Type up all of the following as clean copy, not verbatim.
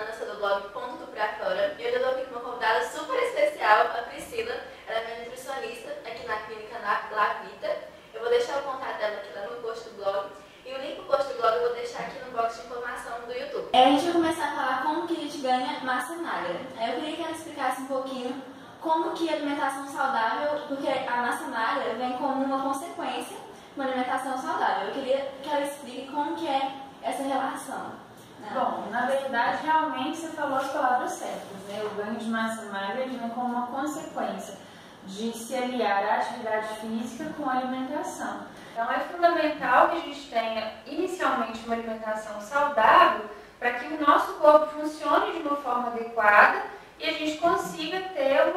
Ana, sou do blog Ponto do Pra Fora, e hoje eu estou aqui com uma convidada super especial, a Priscila. Ela é minha nutricionista aqui na clínica La Vita. Eu vou deixar o contato dela aqui lá no post do blog, e o link do post do blog eu vou deixar aqui no box de informação do YouTube. A gente vai começar a falar como que a gente ganha massa magra. Eu queria que ela explicasse um pouquinho como que a alimentação saudável, porque a massa magra vem como uma consequência de uma alimentação saudável. Eu queria que ela explique como que é essa relação. Bom, na verdade, realmente você falou as palavras certas, né? O ganho de massa magra vem como uma consequência de se aliar à atividade física com a alimentação. Então, é fundamental que a gente tenha inicialmente uma alimentação saudável para que o nosso corpo funcione de uma forma adequada e a gente consiga ter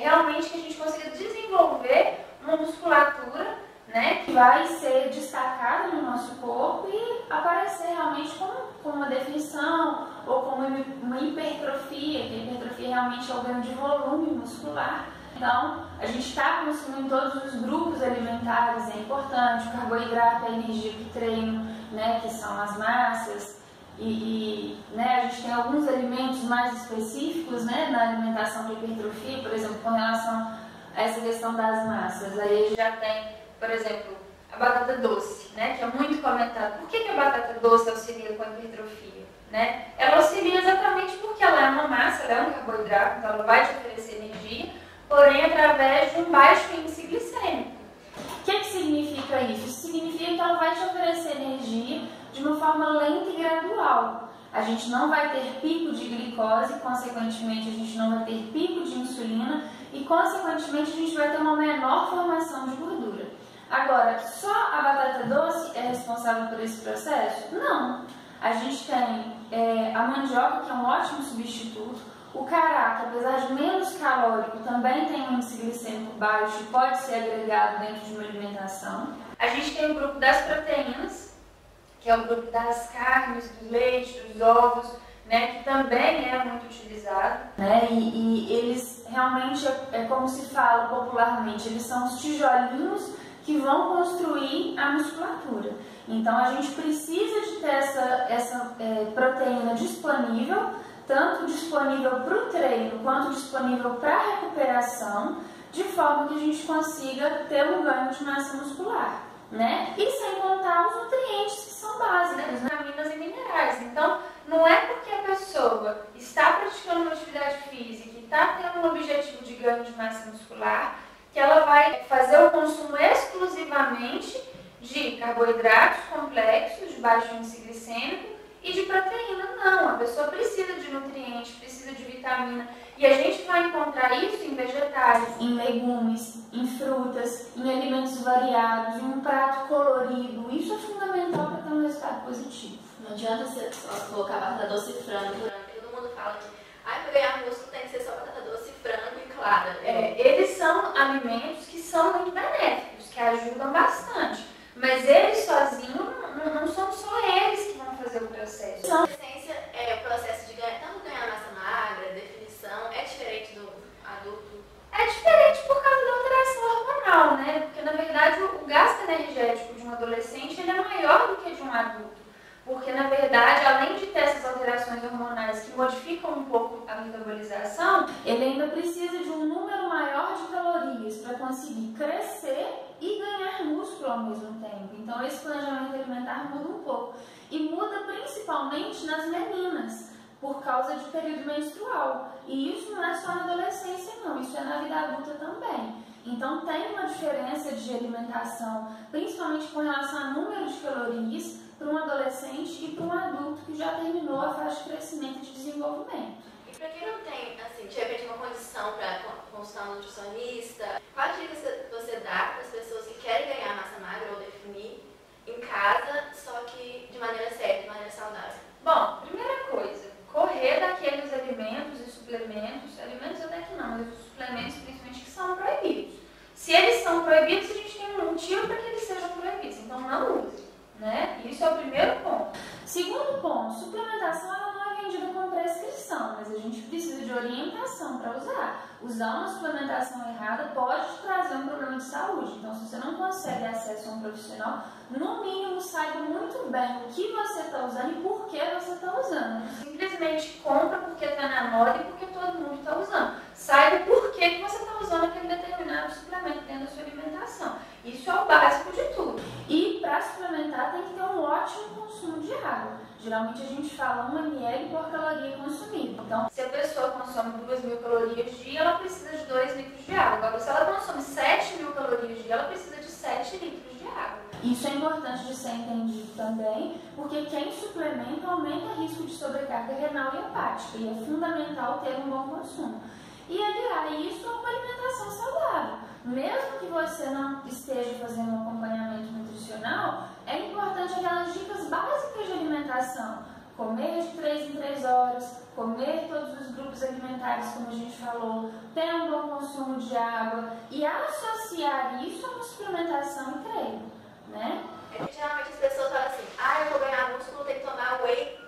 realmente que a gente consiga desenvolver uma musculatura, né, que vai ser destacada no nosso corpo e aparecer realmente como uma definição ou como uma hipertrofia, que a hipertrofia realmente é o ganho de volume muscular. Então, a gente está consumindo todos os grupos alimentares, é importante, o carboidrato, a energia do treino, né, que são as massas, né, a gente tem alguns alimentos mais específicos, né, na alimentação de hipertrofia, por exemplo, com relação a essa questão das massas. Aí a gente já tem, por exemplo, a batata doce, né, que é muito comentada. Por que a batata doce auxilia com a hipertrofia? Né? Ela auxilia exatamente porque ela é uma massa, ela é um carboidrato, então ela vai te oferecer energia, porém através de um baixo índice glicêmico. O que significa isso? Isso significa que ela vai te oferecer energia de uma forma lenta e gradual. A gente não vai ter pico de glicose, consequentemente a gente não vai ter pico de insulina e consequentemente a gente vai ter uma menor formação de gordura. Agora, só a batata doce é responsável por esse processo? Não. A gente tem a mandioca, que é um ótimo substituto. O cará, que apesar de menos calórico, também tem um índice glicêmico baixo e pode ser agregado dentro de uma alimentação. A gente tem o grupo das proteínas, que é o grupo das carnes, do leite, dos ovos, né, que também é muito utilizado. Né, e eles realmente, como se fala popularmente, eles são os tijolinhos que vão construir a musculatura. Então, a gente precisa de ter essa proteína disponível, tanto disponível para o treino quanto disponível para a recuperação, de forma que a gente consiga ter um ganho de massa muscular, né? E sem contar os nutrientes que são básicos, vitaminas e minerais. Então, não é porque a pessoa está praticando uma atividade física e está tendo um objetivo de ganho de massa muscular que ela vai fazer o consumo exclusivamente de carboidratos complexos, de baixo índice glicêmico e de proteína. Não, a pessoa precisa de nutrientes, precisa de vitamina. E a gente vai encontrar isso em vegetais, em legumes, em frutas, em alimentos variados, em um prato colorido. Isso é fundamental para ter um resultado positivo. Não adianta você só colocar batata doce e frango. Todo mundo fala que para ganhar músculo tem que ser só batata doce, frango e clara. Eles são alimentos que são muito benéficos, que ajudam bastante. Mas eles sozinhos, não são só eles que vão fazer o processo. A essência é o processo de ganhar massa magra, definição, é diferente do adulto? É diferente por causa da alteração hormonal, né? Porque, na verdade, o gasto energético de um adolescente ele é maior do que de um adulto. Porque, na verdade, além de ter essas alterações hormonais que modificam um pouco a metabolização, ele ainda precisa de um número maior de calorias para conseguir crescer e ganhar músculo ao mesmo tempo. Então, esse planejamento alimentar muda um pouco. E muda principalmente nas meninas, por causa de período menstrual. E isso não é só na adolescência, não. Isso é na vida adulta também. Então, tem uma diferença de alimentação, principalmente com relação ao número de calorias, para um adolescente e para um adulto que já terminou a fase de crescimento e de desenvolvimento. E para quem não tem, assim, de repente, uma condição para consultar um nutricionista, quais dicas você dá para as pessoas que querem ganhar massa magra ou definir em casa, só que de maneira certa, de maneira saudável? Bom, primeira coisa, correr daqueles alimentos e suplementos, alimentos até que não, mas os suplementos principalmente que são proibidos. Se eles são proibidos, a gente tem um motivo para que eles sejam proibidos, então não use. Né? Isso é o primeiro ponto. Segundo ponto, suplementação ela não é vendida com prescrição, mas a gente precisa de orientação para usar. Usar uma suplementação errada pode te trazer um problema de saúde. Então, se você não consegue acesso a um profissional, no mínimo saiba muito bem o que você está usando e por que você está usando. Simplesmente simplesmente compra porque está na moda e porque todo mundo está usando. Saiba por que você está usando aquele determinado suplemento dentro da sua alimentação. Isso é o básico de tudo. E para suplementar tem que ter um ótimo consumo de água. Geralmente a gente fala 1 ml por caloria consumida. Então, se a pessoa consome 2.000 calorias dia, ela precisa de 2 litros de água. Agora, se ela consome 7.000 calorias dia, ela precisa de 7 litros de água. Isso é importante de ser entendido também, porque quem suplementa aumenta o risco de sobrecarga renal e hepática, e é fundamental ter um bom consumo. E aliar isso a uma alimentação saudável. Mesmo que você não esteja fazendo um acompanhamento nutricional, é importante aquelas dicas básicas de alimentação. Comer de 3 em 3 horas, comer todos os grupos alimentares, como a gente falou, ter um bom consumo de água e associar isso a uma suplementação e treino, né? Geralmente as pessoas falam assim, eu vou ganhar músculo, tem que tomar whey,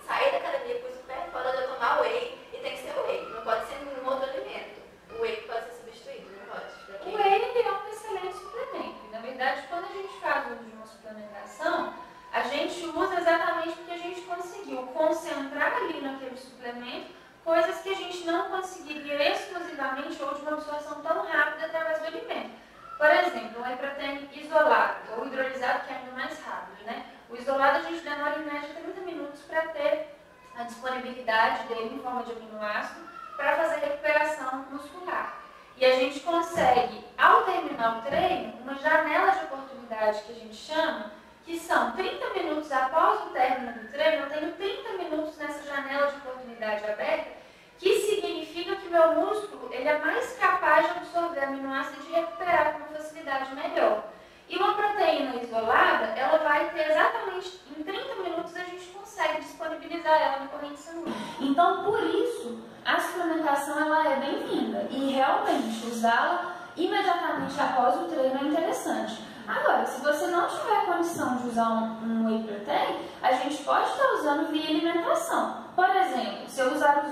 sair da academia, pus o pé fora de eu tomar whey, e tem que ser whey, não pode ser nenhum outro alimento. O whey pode ser substituído, não pode? O whey é um excelente suplemento. Na verdade, quando a gente faz uso de uma suplementação, a gente usa exatamente porque a gente conseguiu concentrar ali naquele suplemento coisas que a gente não conseguiria exclusivamente ou de uma absorção tão rápida através do alimento. Por exemplo, um whey protein isolado ou hidrolisado, que é ainda mais rápido, né? O isolado a gente demora em média 30 minutos para ter a disponibilidade dele em forma de aminoácido para fazer recuperação muscular. E a gente consegue, ao terminar o treino, uma janela de oportunidade que a gente chama, que são 30 minutos após o término do treino. Eu tenho 30 minutos nessa janela de oportunidade aberta, que significa que meu músculo ele é mais capaz de absorver aminoácidos e de recuperar com uma facilidade melhor. E uma proteína isolada, ela vai ter exatamente em 30 minutos a gente consegue disponibilizar ela na corrente sanguínea. Então, por isso, a suplementação ela é bem-vinda e realmente usá-la imediatamente após o treino é interessante. Agora, se você não tiver condição de usar um whey protein, a gente pode estar usando via alimentação. Por exemplo, se eu usar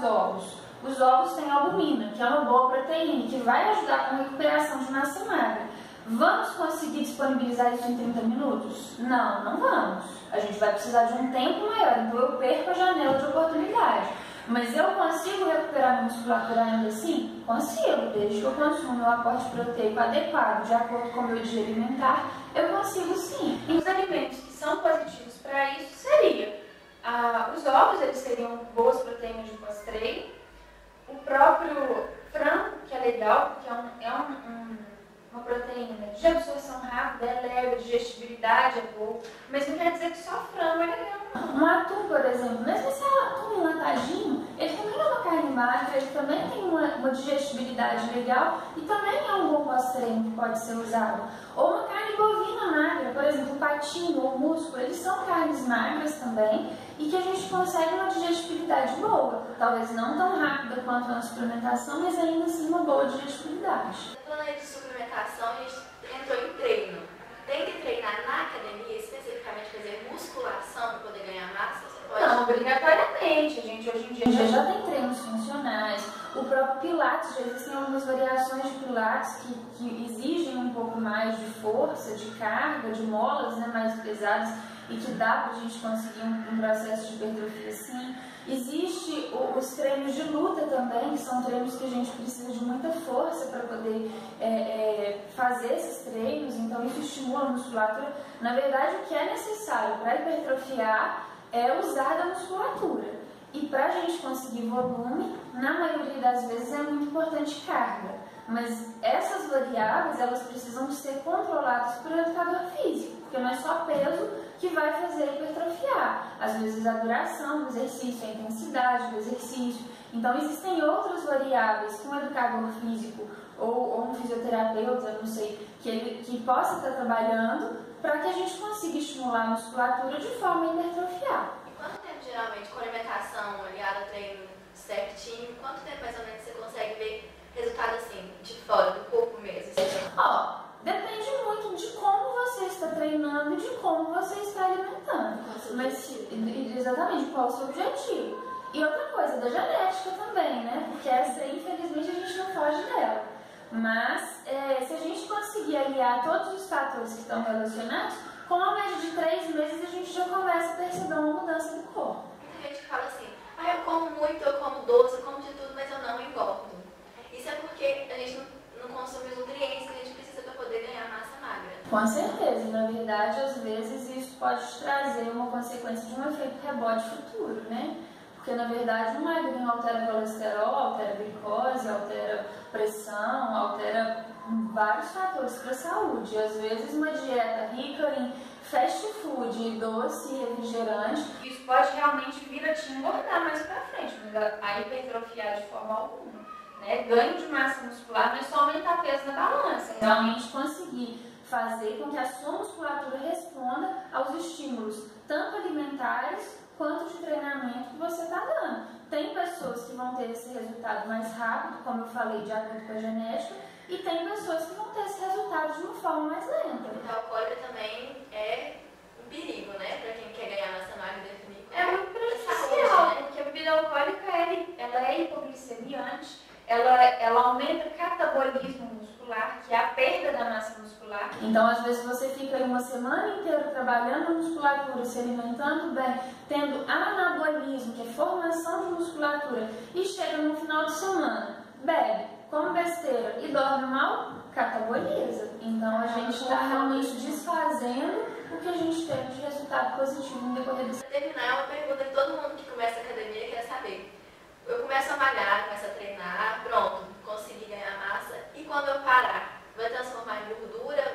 os ovos têm albumina, que é uma boa proteína, que vai ajudar com a recuperação de massa magra. Vamos conseguir disponibilizar isso em 30 minutos? Não, não vamos. A gente vai precisar de um tempo maior, então eu perco a janela de oportunidade. Mas eu consigo recuperar minha musculatura ainda assim? Consigo, desde que eu consumo meu aporte proteico adequado, de acordo com o meu dia alimentar, eu consigo sim. E os alimentos que são positivos para isso seria os ovos, eles seriam boas proteínas de pós-treino, o próprio frango, que é legal, porque uma proteína de absorção rápida, é leve, a digestibilidade é boa, mas não quer dizer que só frango é legal. Um atum, por exemplo, mesmo esse atum enlatadinho, ele também é uma carne magra, ele também tem uma digestibilidade legal e também é um bom pós-treino que pode ser usado. Ou uma carne bovina magra, por exemplo, o patinho ou o músculo, eles são carnes magras também e que a gente consegue uma digestibilidade boa. Talvez não tão rápida quanto na suplementação, mas ainda assim uma boa digestibilidade. Falando aí de suplementação, a gente entrou em treino. Tem que treinar na academia, especificamente fazer musculação para poder ganhar massa? Não, obrigatoriamente. A gente hoje em dia já tem treinos funcionais. O próprio Pilates, já existem algumas variações de Pilates que exigem um pouco mais de força, de carga, de molas, né, mais pesadas e que dá para a gente conseguir um processo de hipertrofia sim. Existem os treinos de luta também, que são treinos que a gente precisa de muita força para poder fazer esses treinos, então isso estimula a musculatura. Na verdade, o que é necessário para hipertrofiar é usar da musculatura. E para a gente conseguir volume, na maioria das vezes é muito importante carga. Mas essas variáveis, elas precisam ser controladas por educador físico, porque não é só peso que vai fazer hipertrofiar. Às vezes a duração do exercício, a intensidade do exercício. Então existem outras variáveis que um educador físico ou um fisioterapeuta, não sei, que possa estar trabalhando para que a gente consiga estimular a musculatura de forma a hipertrofiar. E quanto tempo geralmente com alimentação aliada ao treino certinho, quanto tempo mais ou menos você consegue ver resultado assim, de fora do corpo mesmo? Depende muito de como você está treinando e de como você está alimentando. Mas, exatamente, qual é o seu objetivo. E outra coisa, da genética também, né? Porque essa aí, infelizmente, a gente não foge dela. Mas, se a gente conseguir aliar todos os fatores que estão relacionados, com a média de 3 meses a gente já começa a perceber uma mudança do corpo. Muita gente fala assim, eu pode trazer uma consequência de um efeito rebote futuro, né? Porque, na verdade, o magrinho altera colesterol, altera glicose, altera pressão, altera vários fatores para a saúde. E, às vezes, uma dieta rica em fast food, doce e refrigerante, isso pode realmente vir a te engordar mais para frente, mas a hipertrofiar de forma alguma. Né? Ganho de massa muscular não é só aumentar peso na balança, é realmente conseguir fazer com que a sua musculatura responda aos estímulos, tanto alimentares quanto de treinamento que você está dando. Tem pessoas que vão ter esse resultado mais rápido, como eu falei, de acordo com a genética, e tem pessoas que vão ter esse resultado de uma forma mais lenta. A alcoólica também é um perigo, né, para quem quer ganhar massa magra e definir. É muito prejudicial, né? Porque a bebida alcoólica ela é hipoglicemiante, ela aumenta o catabolismo muscular, que é a perda da massa muscular. Então, às vezes, você fica aí uma semana inteira trabalhando a musculatura, se alimentando bem, tendo anabolismo, que é formação de musculatura, e chega no final de semana, bebe, come besteira e dorme mal, cataboliza. Então, a gente está realmente desfazendo o que a gente tem de resultado positivo no decorrer do... Para terminar, é uma pergunta que todo mundo que começa a academia quer saber. Eu começo a malhar, começo a treinar, pronto, consegui ganhar massa. E quando eu parar, vai transformar em gordura,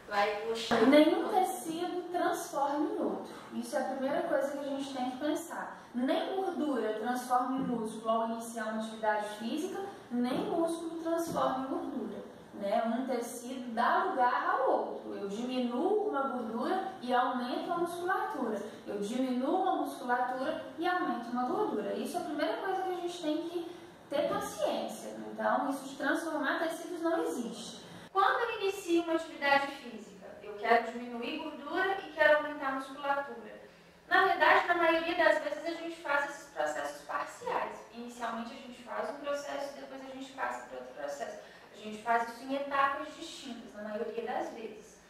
vai murchar? Nenhum tecido transforma em outro. Isso é a primeira coisa que a gente tem que pensar. Nem gordura transforma em músculo ao iniciar uma atividade física, nem músculo transforma em gordura. Né? Um tecido dá lugar ao outro. Eu diminuo uma gordura e aumento a musculatura. Eu diminuo a musculatura e aumento uma gordura. Isso é a primeira coisa que a gente tem que ter paciência. Então, isso de transformar tecidos não existe. Quando eu inicio uma atividade física, eu quero diminuir gordura e quero aumentar a musculatura. Na verdade, na maioria das vezes, a gente faz esses processos parciais. Inicialmente, a gente faz um processo, depois a gente passa para outro processo. A gente faz isso em etapas distintas, na maioria das vezes.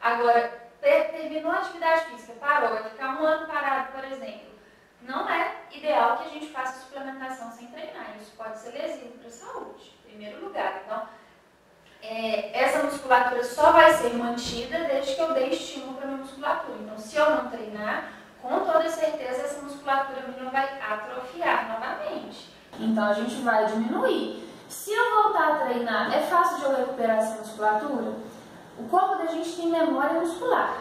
Agora, terminou a atividade física, parou, vai ficar um ano parado, por exemplo. Não é ideal que a gente faça suplementação sem treinar. Isso pode ser lesivo para a saúde, em primeiro lugar. Então, essa musculatura só vai ser mantida desde que eu dê estímulo para a minha musculatura. Então, se eu não treinar, com toda certeza essa musculatura minha vai atrofiar novamente. Então, a gente vai diminuir. Se eu voltar a treinar, é fácil de eu recuperar essa musculatura? O corpo da gente tem memória muscular.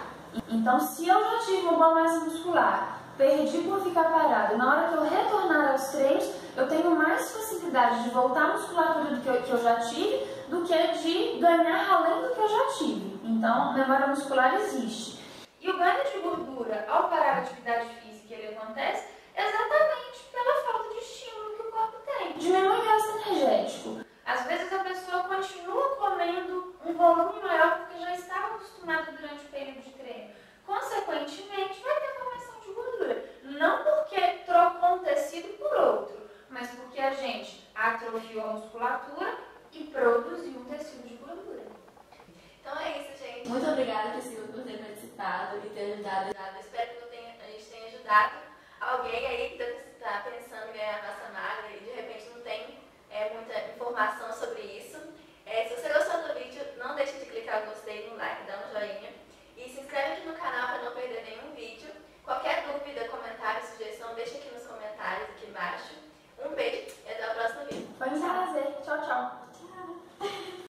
Então, se eu já tive uma boa massa muscular, perdi por ficar parado, na hora que eu retornar aos treinos, eu tenho mais facilidade de voltar a musculatura do que eu já tive, do que de ganhar além do que eu já tive. Então, memória muscular existe. E o ganho de gordura ao parar a atividade física, ele acontece exatamente pela falta de estímulo que o corpo tem. Diminui o gasto energético. Às vezes a pessoa continua comendo um volume maior porque já estava acostumada durante o período de treino. Consequentemente, vai ter formação de gordura. Não porque trocou um tecido por outro, mas porque a gente atrofiou a musculatura e produziu um tecido de gordura. Então é isso, gente. Muito obrigada, Priscila, por ter participado e ter ajudado. Eu espero que a gente tenha ajudado alguém aí que está pensando em ganhar massa magra e de repente não tem muita informação sobre isso. Se você gostou do vídeo, não deixe de clicar no gostei, no like, dá um joinha. E se inscreve aqui no canal para não perder nenhum vídeo. Qualquer dúvida, comentário, sugestão, deixa aqui nos comentários aqui embaixo. Um beijo e até o próximo vídeo. Foi um prazer. Tchau, tchau.